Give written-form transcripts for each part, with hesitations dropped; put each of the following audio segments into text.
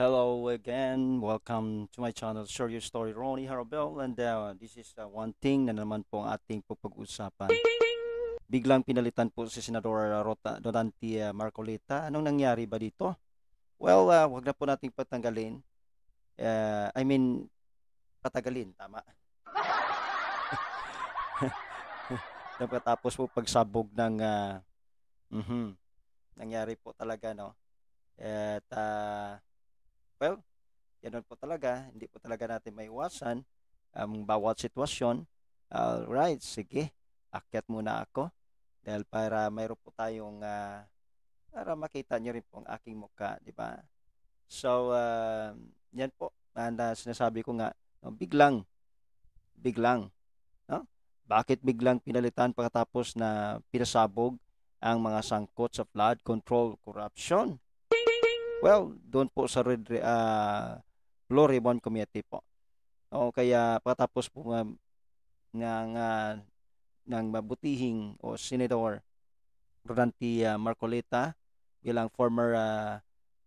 Hello again. Welcome to my channel, Share Your Story, Ronnie Harabel. And this is one thing na naman po ang ating pag-usapan. Biglang pinalitan po si Senador Rodante Marcolita. Anong nangyari ba dito? Well, wag na po nating patanggalin. I mean, patagalin, tama. Pagkatapos po pagsabog ng nangyari po talaga, no? At well, ganun po talaga. Hindi po talaga natin maiwasan ang bawat sitwasyon. Alright, sige. Akyat muna ako. Dahil para mayroon po tayong para makita nyo rin po ang aking mukha, di ba? So, yan po. Sinasabi ko nga, no, biglang, no? Bakit biglang pinalitan pagkatapos na pinasabog ang mga sangkot sa flood control corruption? Well, doon po sa Blue Ribbon Committee po. O kaya pagkatapos po ng mabutihing o Senador Rodante Marcolita bilang former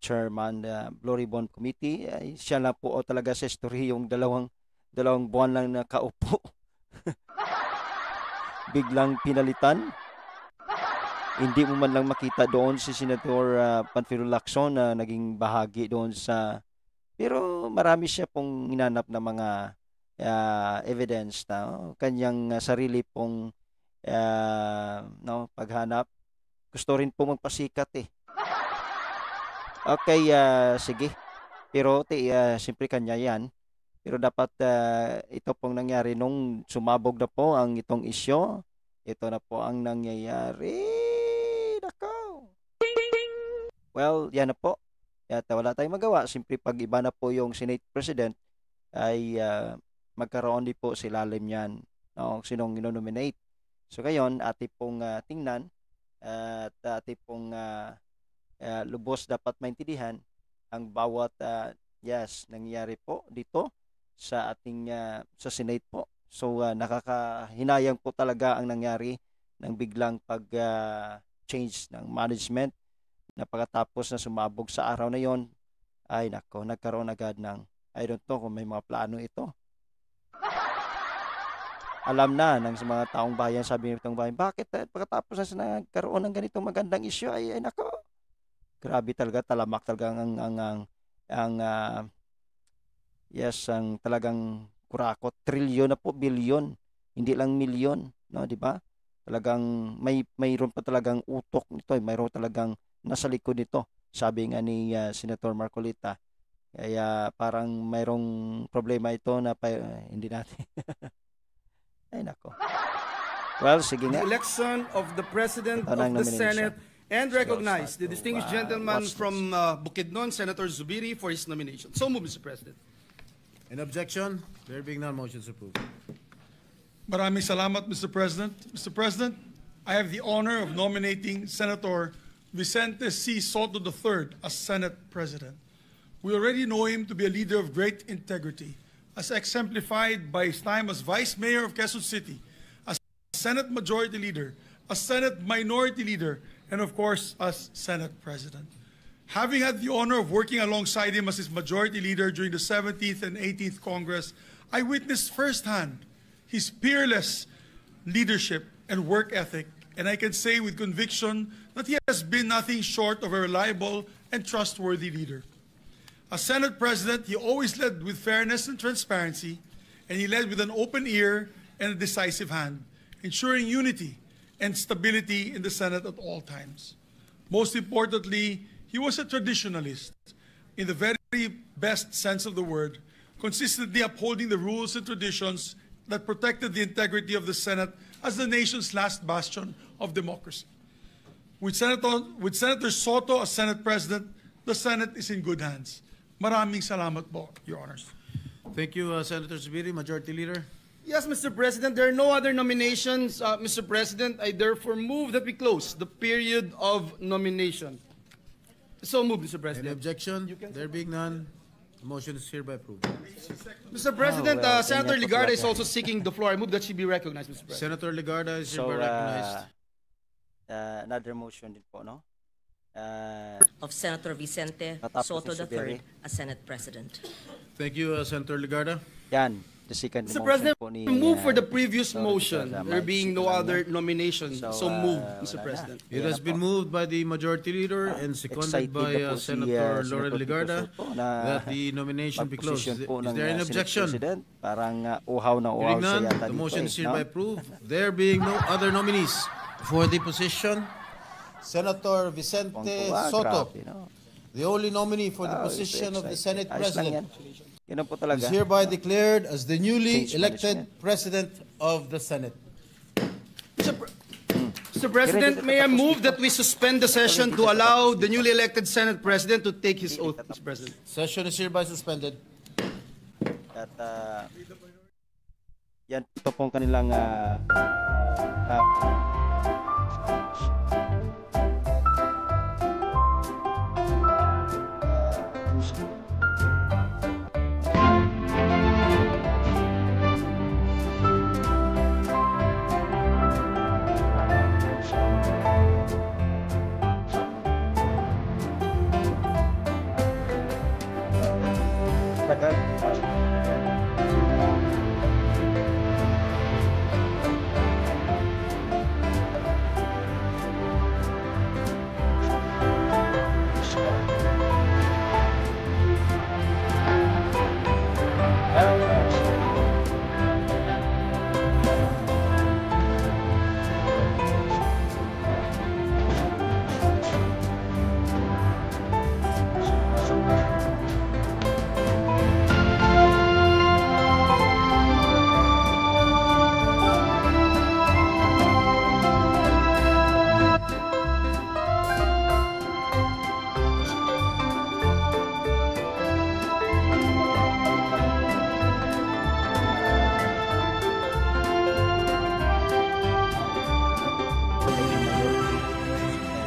chairman Blue Ribbon Committee, ay siya lang po o talaga sa history yung dalawang buwan lang nakaupo. Biglang pinalitan. Hindi mo man lang makita doon si Senator Panfilo Lacson na naging bahagi doon sa... Pero marami siya pong hinanap na mga evidence na kanyang sarili pong paghanap. Gusto rin po magpasikat eh. Okay, sige. Pero siyempre kanya yan. Pero dapat ito pong nangyari nung sumabog na po ang itong isyo. Ito na po ang nangyayari. Well, yan na po. At wala tayong magawa. Siyempre, pag iba na po yung Senate President, ay magkaroon din po si lalim yan. No? Sinong inonominate. So, ngayon, ating pong tingnan at ating pong lubos dapat maintindihan ang bawat nangyayari po dito sa ating sa Senate po. So, nakakahinayang po talaga ang nangyari ng biglang pag-change ng management na pagkatapos na sumabog sa araw na yon, ay nako, nagkaroon agad ng, I don't know kung may mga plano ito. Alam na ng mga taong bayan, sabi ng taong bayan, bakit pagkatapos na nagkaroon ng ganitong magandang issue, ay nako, grabe talaga, talamak talaga ang talagang kurakot, trilyon na po, bilyon, hindi lang milyon, no, di ba? Talagang mayroon pa talagang utok nito, mayroon talagang nasa likod nito, sabi nga ni Senator Marcolita. Kaya parang mayroong problema ito na hindi natin. Ay nako. Well, sige nga. The election of the President of the Senate and recognize the distinguished gentleman from Bukidnon, Senator Zubiri, for his nomination. So move, Mr. President. An objection? There being none, motion is approved. Maraming salamat, Mr. President. Mr. President, I have the honor of nominating Senator Vicente C. Soto III as Senate President. We already know him to be a leader of great integrity, as exemplified by his time as Vice Mayor of Quezon City, as Senate Majority Leader, as Senate Minority Leader, and of course, as Senate President. Having had the honor of working alongside him as his Majority Leader during the 17th and 18th Congress, I witnessed firsthand his peerless leadership and work ethic, and I can say with conviction that he has been nothing short of a reliable and trustworthy leader. As Senate President, he always led with fairness and transparency, and he led with an open ear and a decisive hand, ensuring unity and stability in the Senate at all times. Most importantly, he was a traditionalist in the very best sense of the word, consistently upholding the rules and traditions that protected the integrity of the Senate as the nation's last bastion of democracy. With Senator Soto as Senate President, the Senate is in good hands. Maraming salamat po, Your Honors. Thank you, Senator Zubiri, Majority Leader. Yes, Mr. President, there are no other nominations. Mr. President, I therefore move that we close the period of nomination. So move, Mr. President. Any objection? There being none, the motion is hereby approved. Mr. President, well, Senator ganyan po Ligarda is talaga. also seeking the floor. I move that she be recognized, Mr. President. Senator Ligarda is So, hereby recognized. another motion din po, no? of Senator Vicente Matapos Soto ni Subiri. III as Senate President. Thank you, Senator Legarda. Yan, the second Mr. motion President, po ni, move for the previous Sorry, motion, because, there being no maiksi lang other yan. nomination. So move, Mr. wala na. President. It has been moved by the Majority Leader and seconded Excited by na po si, Senator Laurel Senator Legarda Tito Soto na that the nomination be closed. magposisyon po Is ng, there an Senate objection? President. Parang uhaw na uhaw Hearing siya none, yata the dito motion is no? hereby approved. There being no other nominees for the position, Senator Vicente Tuwang-tuwa, Soto, grabe, no? the only nominee for the Ah, position of the excited. Senate Ayos lang yan. President, Yun na po talaga. is hereby declared as the newly Change elected management. President of the Senate. Mr. President, may I move that we suspend the session to allow the newly elected Senate President to take his oath, Mr. President. Session is hereby suspended. At yan ito pong kanilang tagal.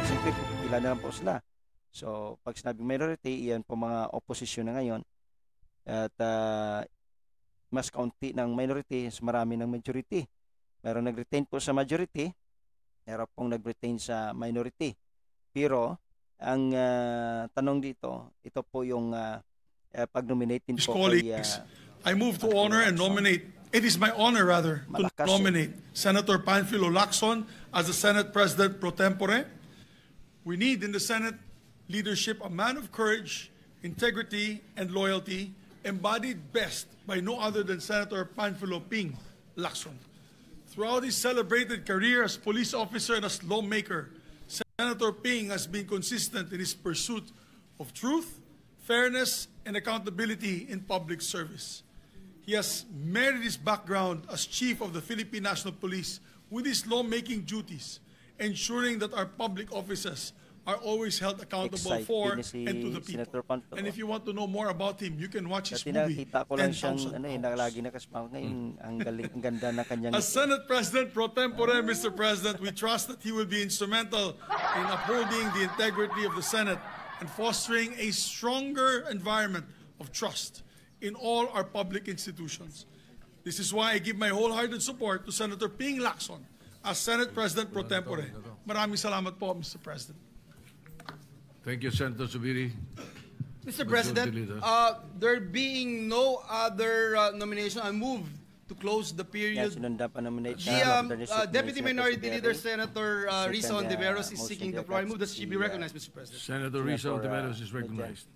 Siyempre, pila na lang po sila. So, pag sinabing minority, iyan po mga opposition na ngayon. At mas kaunti ng minority, mas marami ng majority. Meron nag-retain po sa majority, meron pong nag-retain sa minority. Pero, ang tanong dito, ito po yung pag-nominate din His po kay colleagues, I move to honor and nominate, it is my honor rather, to Malakas, nominate Senator Panfilo Lacson as the Senate President pro tempore. We need in the Senate leadership a man of courage, integrity, and loyalty, embodied best by no other than Senator Panfilo Ping Lacson. Throughout his celebrated career as police officer and as lawmaker, Senator Ping has been consistent in his pursuit of truth, fairness, and accountability in public service. He has married his background as Chief of the Philippine National Police with his lawmaking duties, ensuring that our public officers are always held accountable Excited for ni si and to the people. Senator Panfilo. And if you want to know more about him, you can watch his Dati movie, nakita ko lang siyang 10,000 na lagi nakasama ngayon ang galing ang ganda ng kanyang As Senate President pro tempore, Mr. President, we trust that he will be instrumental in upholding the integrity of the Senate and fostering a stronger environment of trust in all our public institutions. This is why I give my wholehearted support to Senator Ping Lacson as Senate President pro tempore. Maraming salamat po, Mr. President. Thank you, Senator Subiri. Mr. Majority President, Leader. there being no other nomination, I move to close the Yan, period. sinundan pa nominate The Deputy Minority Leader, Senator Risa Second, Ontiveros, is motion seeking the to floor. I move that she be the, recognized, Mr. President. Senator Risa Senator, Ontiveros is recognized.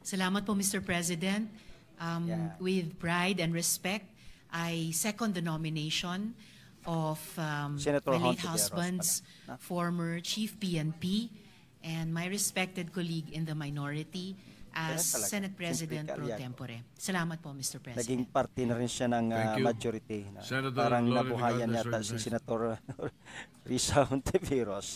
Salamat po, Mr. President. Yeah. With pride and respect, I second the nomination of Senator my late Hontiveros husband's pala, no? former Chief PNP and my respected colleague in the minority as Ganun talaga. Senate President Simple pro yan. tempore. Salamat po, Mr. President. Naging parte na rin siya ng Thank you. majority. No? Senator Parang Lorel nabuhayan Legarda is yata si recognized. Senator Risa Ontiveros.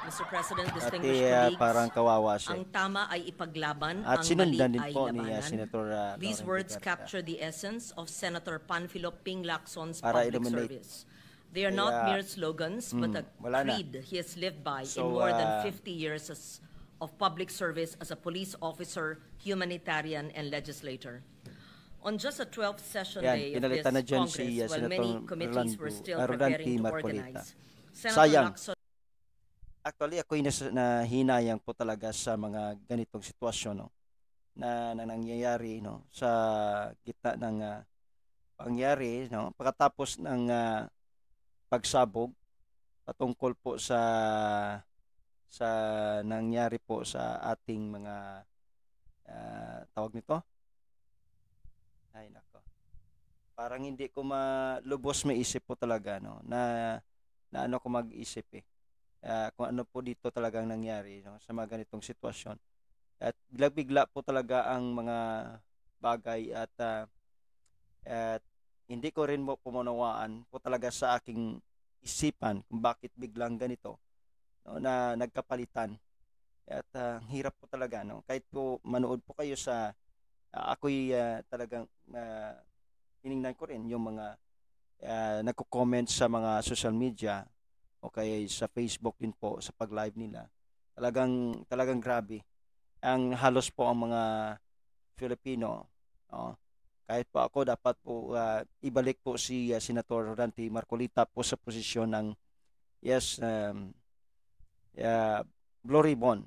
Mr. President, At distinguished colleagues, parang kawawa siya. ang tama ay ipaglaban, At ang mali sinundan din ay po ni labanan. Senator These Laurel words Legarda. capture the essence of Senator Panfilo Ping Lacson's Para public i-nominate. service. They are not Kaya, mere slogans, but a wala na. creed he has lived by in So, more than 50 years of public service as a police officer, humanitarian, and legislator. On just the 12th session Yan, day of this pinalitan na dyan Congress, si while Senator many committees were still preparing to Marcolita. organize, Senator Sayang. Lacson Actually, ako'y nahinayang po talaga sa mga ganitong sitwasyon, no, na nangyayari, no, sa gitna ng pangyari, no, pagkatapos ng pagsabog patungkol po sa nangyari po sa ating mga tawag nito. Ay nako. Parang hindi ko malubos maisip po talaga, no, na ano ko mag-isip kung ano po dito talagang nangyari, no, sa mga ganitong sitwasyon. At bigla po talaga ang mga bagay at hindi ko rin mo pumunawaan po talaga sa aking isipan kung bakit biglang ganito, no, na nagkapalitan. At hirap po talaga, no, kahit po manood po kayo sa ako'y talagang tiningnan ko rin yung mga nagko-comment sa mga social media o kaya sa Facebook din po sa pag-live nila. Talagang grabe. Ang halos po ang mga Filipino, no? Kahit po ako dapat po ibalik po si Senator Rodante Marcolita po sa posisyon ng Blue Ribbon.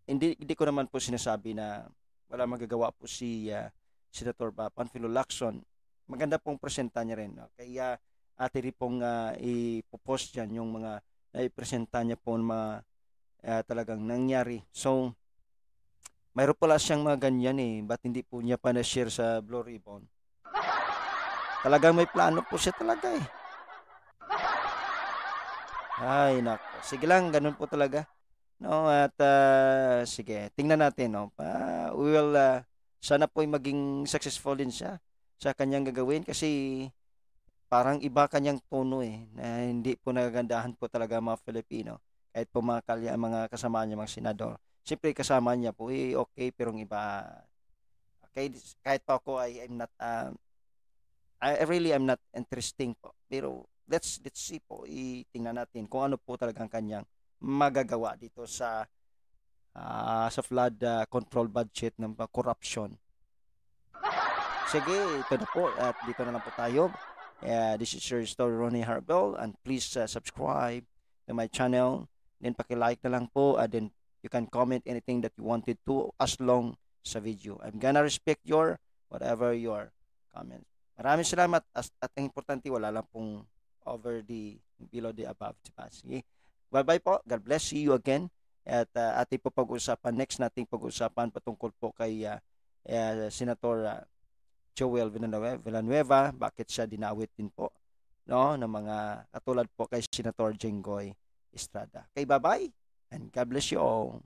Hindi ko naman po sinasabi na wala magagawa po si Senator Panfilo Lacson. Maganda pong presenta niya rin, no? Kaya ate rin pong ipopost dyan yung mga naipresenta niya po mga talagang nangyari. So, mayroon pala siyang mga ganyan ba't hindi po niya pa na-share sa Blue Ribbon? Talagang may plano po siya talaga Ay, nako. Sige lang, ganun po talaga. No, at sige, tingnan natin, no. We will sana po maging successful din siya sa kanyang gagawin kasi parang iba kanyang tono na hindi po nagagandahan po talaga mga Filipino. Kahit po mga kasama niya, mga senador. Siyempre kasama niya po okay, pero iba okay, kahit pa ako I'm not I'm not interesting po. Pero let's see po, tingnan natin kung ano po talagang kanyang magagawa dito sa flood control budget ng corruption. Sige, ito na po at dito na lang po tayo. This is your story, Ronnie Harbel, and please subscribe to my channel. Then paki-like na lang po, and then you can comment anything that you wanted to as long sa video. I'm gonna respect your whatever your comments. Maraming salamat at ang importante wala lang pong below the above. Diba? Sige. Bye-bye po. God bless. See you again. At ating po pag-usapan, next nating pag-usapan patungkol po kay Senator Joel Villanueva, bakit siya dinawit din po, no, ng mga katulad po kay Senator Jenggoy Estrada. Okay, bye-bye and God bless you all.